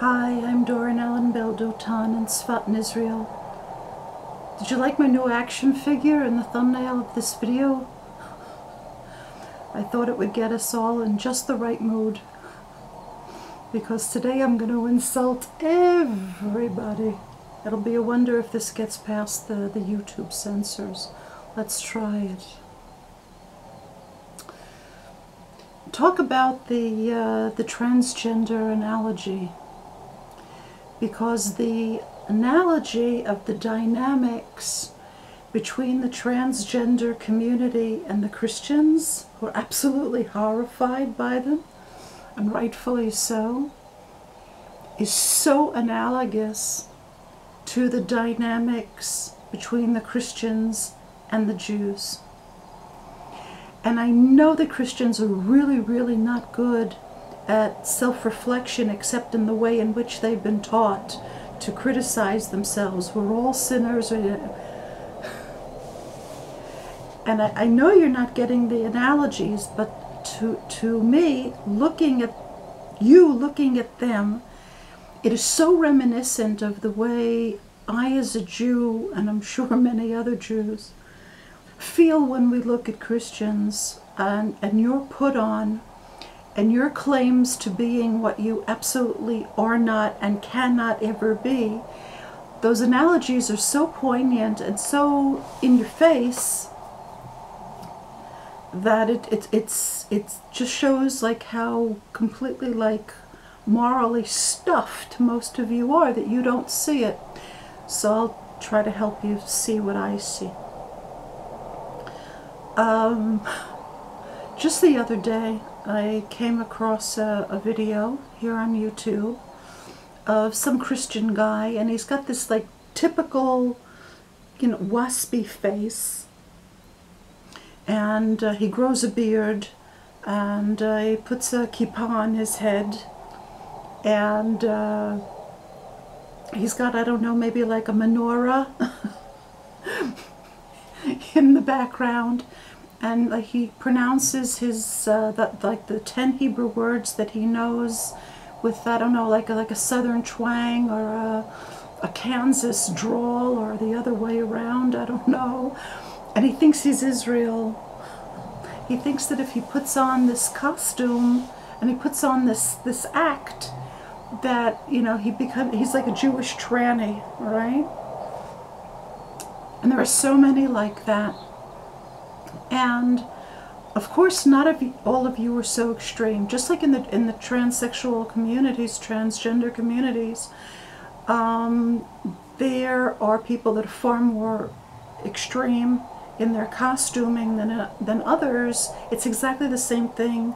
Hi, I'm Doran Ellen Beldotan in Sfat, Israel. Did you like my new action figure in the thumbnail of this video? I thought it would get us all in just the right mood, because today I'm going to insult everybody. It'll be a wonder if this gets past the YouTube censors. Let's try it. Talk about the transgender analogy, because the analogy of the dynamics between the transgender community and the Christians, who are absolutely horrified by them, and rightfully so, is so analogous to the dynamics between the Christians and the Jews. And I know that Christians are really not good at self-reflection, except in the way in which they've been taught to criticize themselves. We're all sinners. And I know you're not getting the analogies, but to me, looking at them, it is so reminiscent of the way I, as a Jew, and I'm sure many other Jews, feel when we look at Christians and your put on and your claims to being what you absolutely are not and cannot ever be. Those analogies are so poignant and so in your face that it just shows like how completely like morally stuffed most of you are, that you don't see it. So I'll try to help you see what I see. Just the other day, I came across a video here on YouTube of some Christian guy, and he's got this like typical, waspy face, and he grows a beard, and he puts a kippah on his head, and he's got, I don't know, maybe like a menorah in the background. And he pronounces his like the 10 Hebrew words that he knows with, I don't know, like a southern twang or a Kansas drawl, or the other way around, I don't know. And he thinks he's Israel. He thinks that if he puts on this costume and he puts on this act, that he's like a Jewish tranny, right? And there are so many like that. And of course, not all of you are so extreme. Just like in the transsexual communities, transgender communities, there are people that are far more extreme in their costuming than others. It's exactly the same thing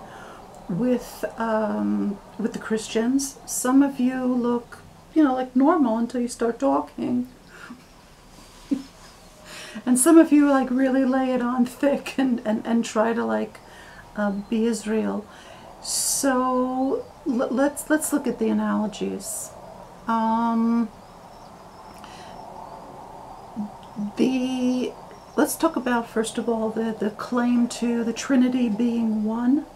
with the Christians. Some of you look, like normal until you start talking. And some of you like really lay it on thick and try to like be Israel. So let's look at the analogies. Let's talk about, first of all, the claim to the Trinity being one.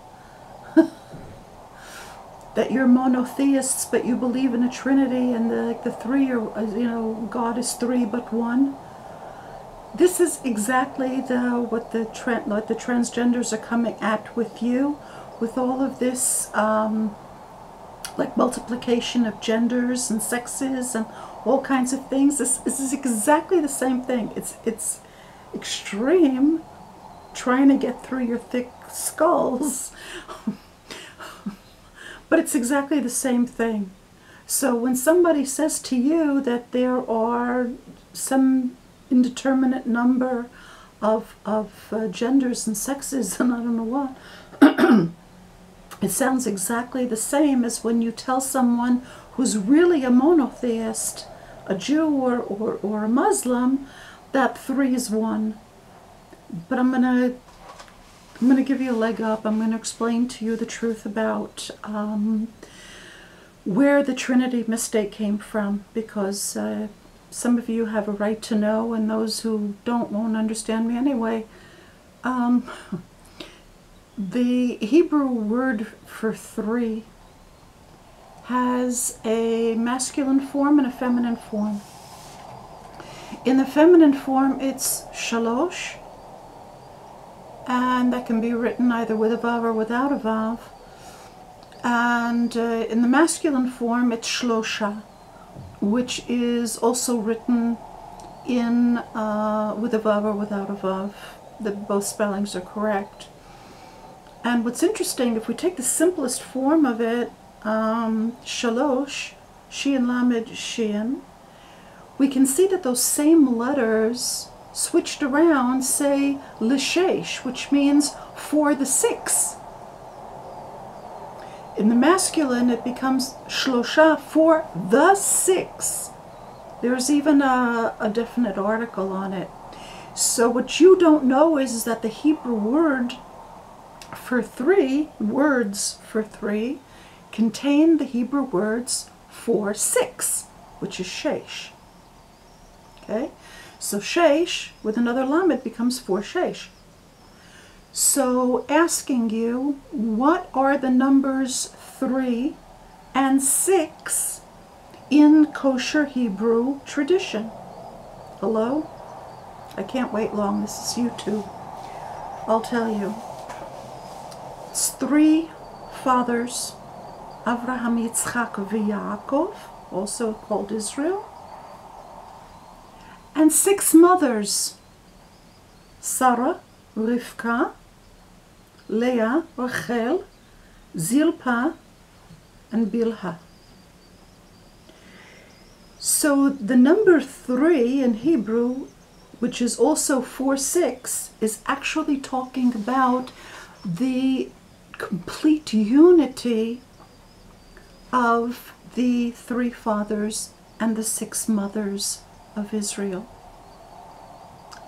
That you're monotheists, but you believe in a Trinity, and the three are, God is three but one. This is exactly what the transgenders are coming at with you, with all of this like multiplication of genders and sexes and all kinds of things. This is exactly the same thing. It's extreme, trying to get through your thick skulls, but it's exactly the same thing. So when somebody says to you that there are some indeterminate number of genders and sexes and I don't know what, it sounds exactly the same as when you tell someone who's really a monotheist, a Jew or a Muslim, that three is one. But I'm gonna give you a leg up. I'm gonna explain to you the truth about where the Trinity mistake came from, because some of you have a right to know, and those who don't won't understand me anyway. The Hebrew word for three has a masculine form and a feminine form. In the feminine form, it's shalosh, and that can be written either with a vav or without a vav. And in the masculine form, it's shlosha, which is also written in with a vav or without a vav. Both spellings are correct. And what's interesting, if we take the simplest form of it, shalosh, shin lamed shin, we can see that those same letters switched around say leshesh, which means for the six. In the masculine, it becomes shlosha, for the six. There's even a definite article on it. So what you don't know is that the Hebrew word for three, words for three, contain the Hebrew words for six, which is shesh. Okay? So shesh, with another lamed, becomes for shesh. So asking you, what are the numbers 3 and 6 in kosher Hebrew tradition? Hello? I can't wait long. This is YouTube. I'll tell you. It's 3 fathers, Avraham, Yitzchak, Yaakov, also called Israel, and 6 mothers, Sarah, Rivka, Leah, Rachel, Zilpah, and Bilhah. So the number 3 in Hebrew, which is also 4-6, is actually talking about the complete unity of the 3 fathers and the 6 mothers of Israel.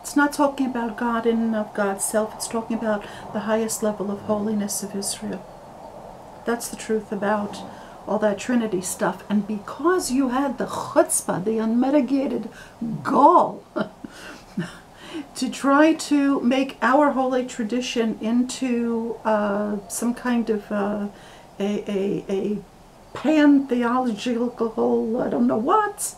It's not talking about God in and of God's self. It's talking about the highest level of holiness of Israel. That's the truth about all that Trinity stuff. And because you had the chutzpah, the unmitigated gall, to try to make our holy tradition into some kind of a pan-theological, I don't know what,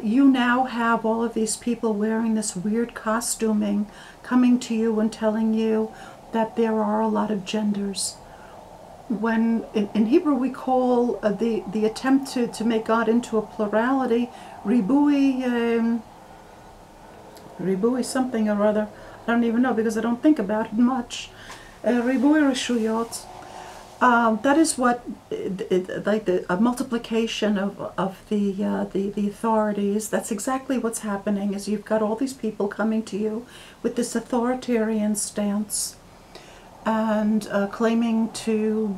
you now have all of these people wearing this weird costuming, coming to you and telling you that there are a lot of genders. When in Hebrew we call the attempt to make God into a plurality, ribui something or other. I don't even know because I don't think about it much. Ribui reshuyot. That is what, like a multiplication of the authorities. That's exactly what's happening. Is you've got all these people coming to you with this authoritarian stance and claiming to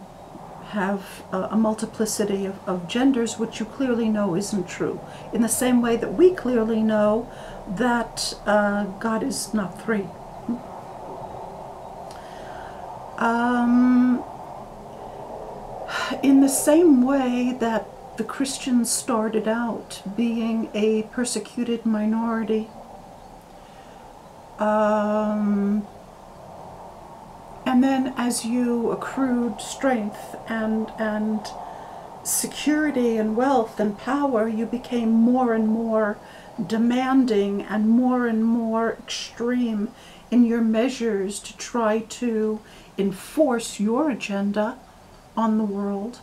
have a multiplicity of genders, which you clearly know isn't true. In the same way that we clearly know that God is not 3. In the same way that the Christians started out being a persecuted minority, and then as you accrued strength and security and wealth and power, you became more and more demanding and more extreme in your measures to try to enforce your agenda on the world.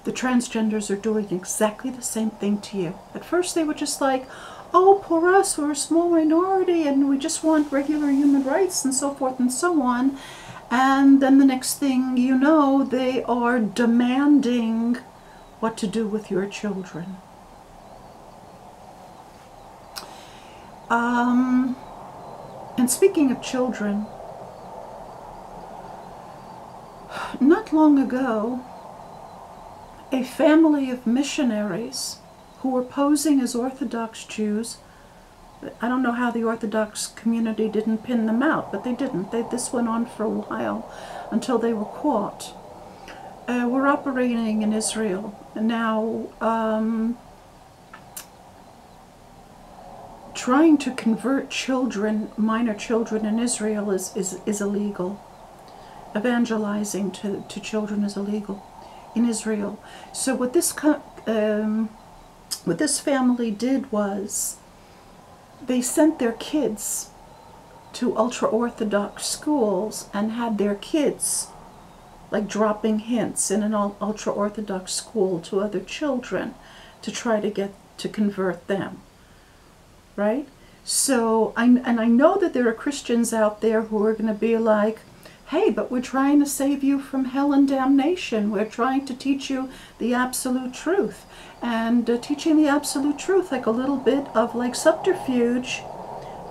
The transgenders are doing exactly the same thing to you. At first they were just like, oh, poor us, we're a small minority and we just want regular human rights and so forth and so on. And then the next thing you know, they are demanding what to do with your children. And speaking of children, not long ago, a family of missionaries who were posing as Orthodox Jews, I don't know how the Orthodox community didn't pin them out, but they didn't. This went on for a while until they were caught. Were operating in Israel. Now, trying to convert children, minor children in Israel is illegal. Evangelizing to children is illegal. in Israel. So what this family did was they sent their kids to ultra-Orthodox schools and had their kids like dropping hints in an ultra-Orthodox school to other children to try to convert them, right? So, I know that there are Christians out there who are going to be like, hey, but we're trying to save you from hell and damnation. We're trying to teach you the absolute truth. And teaching the absolute truth, like a little bit of like subterfuge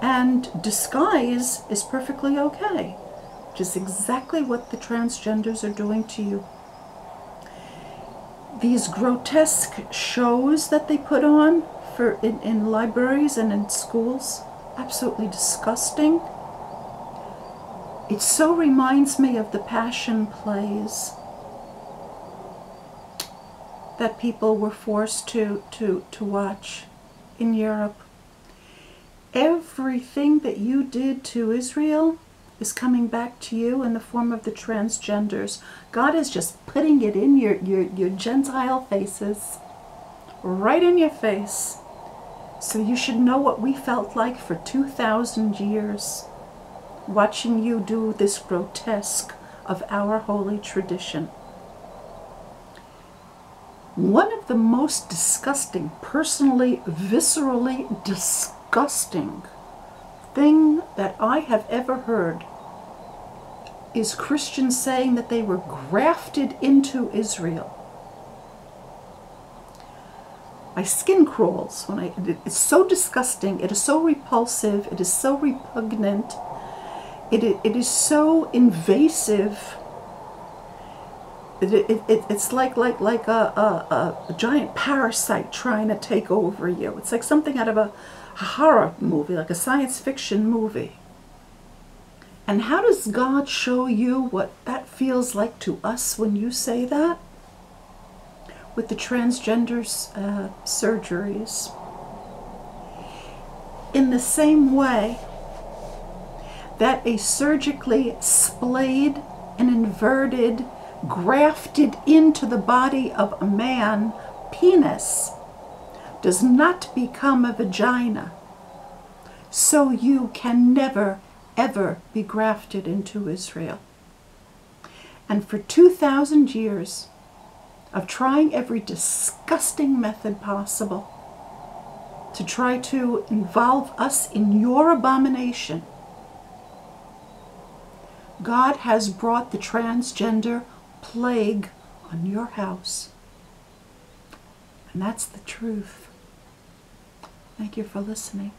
and disguise, is perfectly okay. Which is exactly what the transgenders are doing to you. These grotesque shows that they put on in libraries and in schools, absolutely disgusting. It so reminds me of the passion plays that people were forced to watch in Europe. Everything that you did to Israel is coming back to you in the form of the transgenders. God is just putting it in your Gentile faces, right in your face. So you should know what we felt like for 2,000 years, watching you do this grotesque of our holy tradition. One of the most disgusting, personally, viscerally disgusting thing that I have ever heard is Christians saying that they were grafted into Israel. My skin crawls when it's so disgusting, it is so repulsive, it is so repugnant, it is so invasive. It's like a giant parasite trying to take over you. It's like something out of a horror movie, like a science fiction movie. And how does God show you what that feels like to us when you say that? With the transgender surgeries. In the same way that a surgically splayed and inverted, grafted into the body of a man penis does not become a vagina, so you can never, ever be grafted into Israel. And for 2,000 years of trying every disgusting method possible to try to involve us in your abomination, God has brought the transgender plague on your house. And that's the truth. Thank you for listening.